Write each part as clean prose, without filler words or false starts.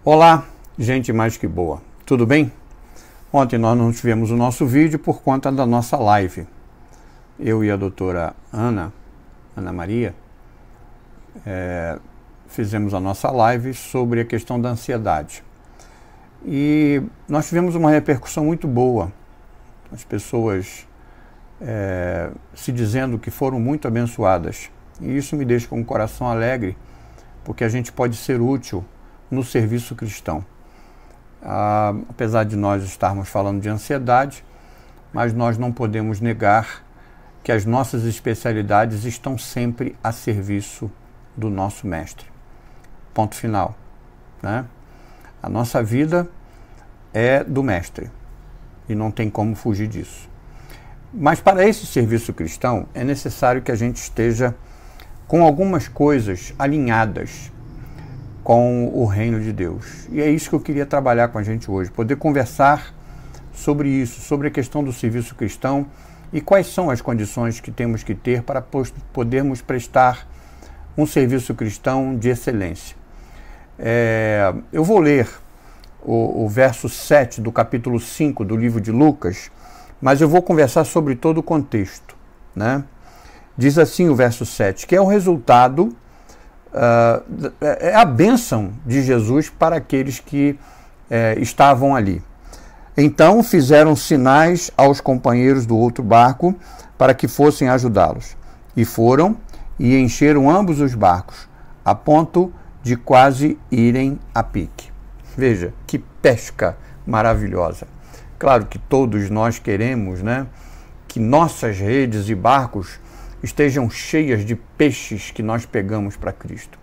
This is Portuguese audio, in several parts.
Olá, gente mais que boa, tudo bem? Ontem nós não tivemos o nosso vídeo por conta da nossa live. Eu e a doutora Ana Maria, fizemos a nossa live sobre a questão da ansiedade. E nós tivemos uma repercussão muito boa. As pessoas se dizendo que foram muito abençoadas. E isso me deixa com o coração alegre, porque a gente pode ser útil no serviço cristão. Apesar de nós estarmos falando de ansiedade, mas nós não podemos negar que as nossas especialidades estão sempre a serviço do nosso mestre. Ponto final, né? A nossa vida é do mestre e não tem como fugir disso. Mas para esse serviço cristão é necessário que a gente esteja com algumas coisas alinhadas com o reino de Deus. E é isso que eu queria trabalhar com a gente hoje, poder conversar sobre isso, sobre a questão do serviço cristão e quais são as condições que temos que ter para podermos prestar um serviço cristão de excelência. Eu vou ler o verso 7 do capítulo 5 do livro de Lucas, mas eu vou conversar sobre todo o contexto, né? Diz assim o verso 7, que é o resultado, é a bênção de Jesus para aqueles que estavam ali. Então fizeram sinais aos companheiros do outro barco para que fossem ajudá-los. E foram e encheram ambos os barcos, a ponto de quase irem a pique. Veja, que pesca maravilhosa. Claro que todos nós queremos, né, que nossas redes e barcos estejam cheias de peixes que nós pegamos para Cristo.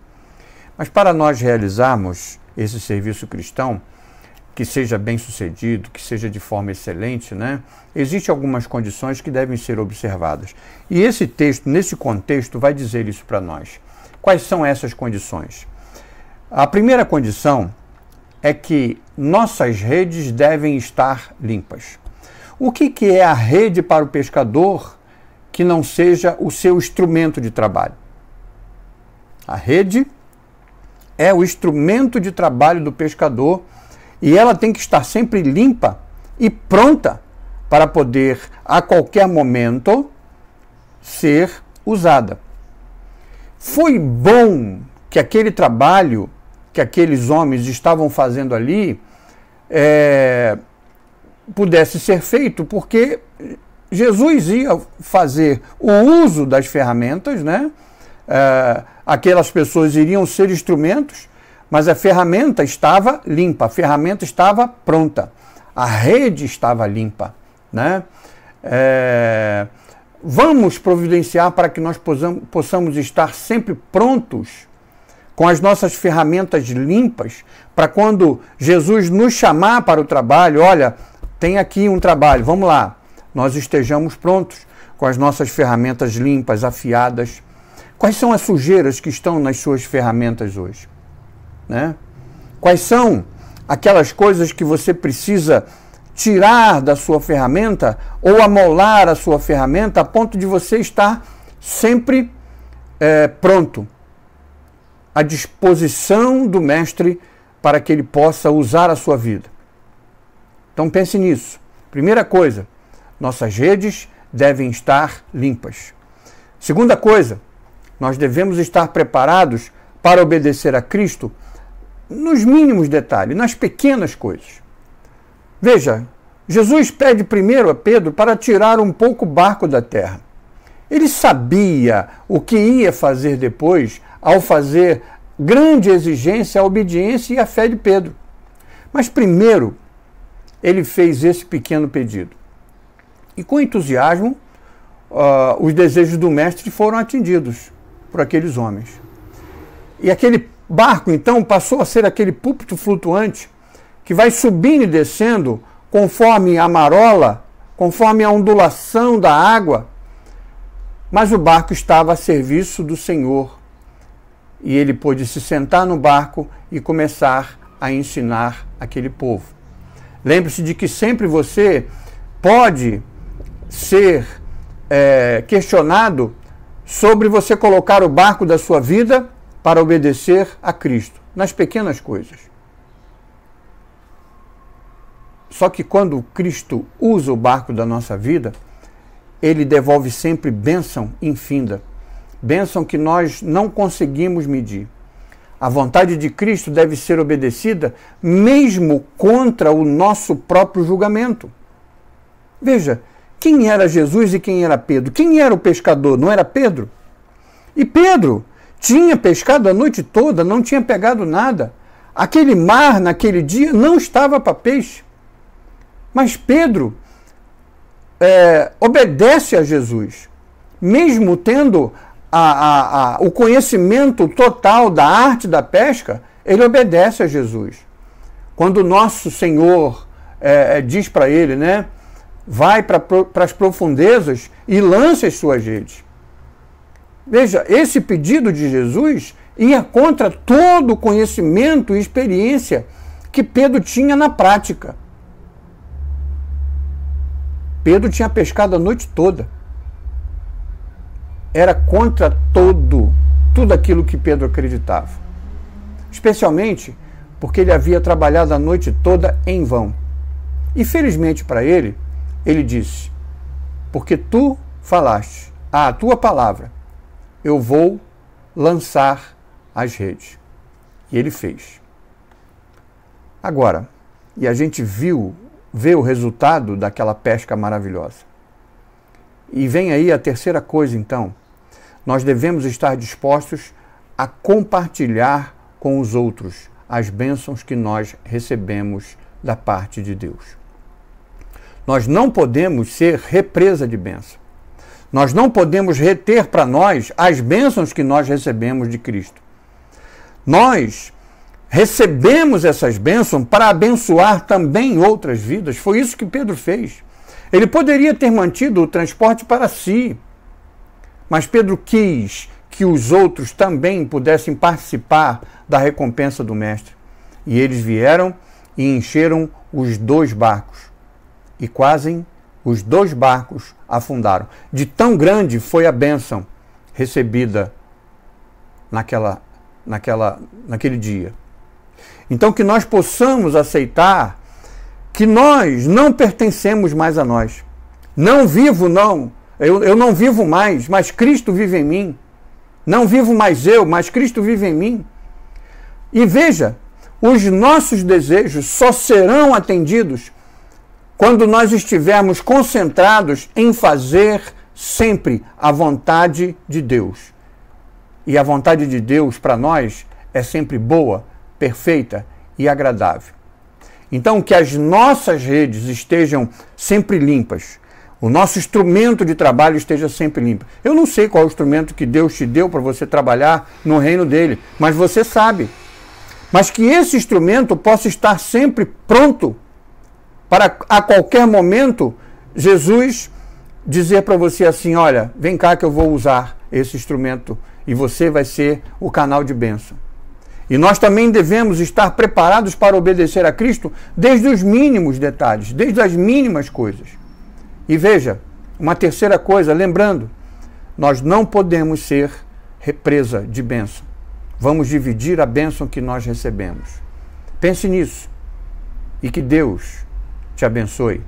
Mas para nós realizarmos esse serviço cristão, que seja bem sucedido, que seja de forma excelente, né, existem algumas condições que devem ser observadas. E esse texto, nesse contexto, vai dizer isso para nós. Quais são essas condições? A primeira condição é que nossas redes devem estar limpas. O que é a rede para o pescador que não seja o seu instrumento de trabalho? A rede é o instrumento de trabalho do pescador e ela tem que estar sempre limpa e pronta para poder, a qualquer momento, ser usada. Foi bom que aquele trabalho que aqueles homens estavam fazendo ali pudesse ser feito, porque Jesus ia fazer o uso das ferramentas, né? Aquelas pessoas iriam ser instrumentos, mas a ferramenta estava limpa, a ferramenta estava pronta, a rede estava limpa, né? Vamos providenciar para que nós possamos estar sempre prontos, com as nossas ferramentas limpas, para quando Jesus nos chamar para o trabalho, olha, tem aqui um trabalho, vamos lá, nós estejamos prontos, com as nossas ferramentas limpas, afiadas. Quais são as sujeiras que estão nas suas ferramentas hoje? Né? Quais são aquelas coisas que você precisa tirar da sua ferramenta ou amolar a sua ferramenta a ponto de você estar sempre pronto, à disposição do mestre para que ele possa usar a sua vida? Então pense nisso. Primeira coisa, nossas redes devem estar limpas. Segunda coisa, nós devemos estar preparados para obedecer a Cristo nos mínimos detalhes, nas pequenas coisas. Veja, Jesus pede primeiro a Pedro para tirar um pouco o barco da terra. Ele sabia o que ia fazer depois ao fazer grande exigência, a obediência e a fé de Pedro. Mas primeiro, ele fez esse pequeno pedido. E com entusiasmo, os desejos do mestre foram atendidos por aqueles homens. E aquele barco, então, passou a ser aquele púlpito flutuante que vai subindo e descendo conforme a marola, conforme a ondulação da água. Mas o barco estava a serviço do Senhor. E ele pôde se sentar no barco e começar a ensinar aquele povo. Lembre-se de que sempre você pode ser questionado sobre você colocar o barco da sua vida para obedecer a Cristo, nas pequenas coisas. Só que quando Cristo usa o barco da nossa vida, ele devolve sempre bênção infinda, bênção que nós não conseguimos medir. A vontade de Cristo deve ser obedecida mesmo contra o nosso próprio julgamento. Veja, quem era Jesus e quem era Pedro? Quem era o pescador? Não era Pedro? E Pedro tinha pescado a noite toda, não tinha pegado nada. Aquele mar, naquele dia, não estava para peixe. Mas Pedro obedece a Jesus, mesmo tendo o conhecimento total da arte da pesca, ele obedece a Jesus. Quando o nosso Senhor diz para ele, né, vai para as profundezas e lança as suas redes. Veja, esse pedido de Jesus ia contra todo o conhecimento e experiência que Pedro tinha na prática. Pedro tinha pescado a noite toda. Era contra tudo aquilo que Pedro acreditava. Especialmente porque ele havia trabalhado a noite toda em vão. E felizmente para ele, ele disse, porque tu falaste a tua palavra, eu vou lançar as redes. E ele fez. Agora, e a gente vê o resultado daquela pesca maravilhosa. E vem aí a terceira coisa, então. Nós devemos estar dispostos a compartilhar com os outros as bênçãos que nós recebemos da parte de Deus. Nós não podemos ser represa de bênção. Nós não podemos reter para nós as bênçãos que nós recebemos de Cristo. Nós recebemos essas bênçãos para abençoar também outras vidas. Foi isso que Pedro fez. Ele poderia ter mantido o transporte para si, mas Pedro quis que os outros também pudessem participar da recompensa do Mestre. E eles vieram e encheram os 2 barcos. E quase os 2 barcos afundaram. De tão grande foi a bênção recebida naquele dia. Então que nós possamos aceitar que nós não pertencemos mais a nós. Não vivo, não. Eu não vivo mais, mas Cristo vive em mim. Não vivo mais eu, mas Cristo vive em mim. E veja, os nossos desejos só serão atendidos quando nós estivermos concentrados em fazer sempre a vontade de Deus. E a vontade de Deus para nós é sempre boa, perfeita e agradável. Então, que as nossas redes estejam sempre limpas, o nosso instrumento de trabalho esteja sempre limpo. Eu não sei qual é o instrumento que Deus te deu para você trabalhar no reino dele, mas você sabe. Mas que esse instrumento possa estar sempre pronto para, a qualquer momento, Jesus dizer para você assim, olha, vem cá que eu vou usar esse instrumento e você vai ser o canal de bênção. E nós também devemos estar preparados para obedecer a Cristo desde os mínimos detalhes, desde as mínimas coisas. E veja, uma terceira coisa, lembrando, nós não podemos ser represa de bênção. Vamos dividir a bênção que nós recebemos. Pense nisso e que Deus te abençoe.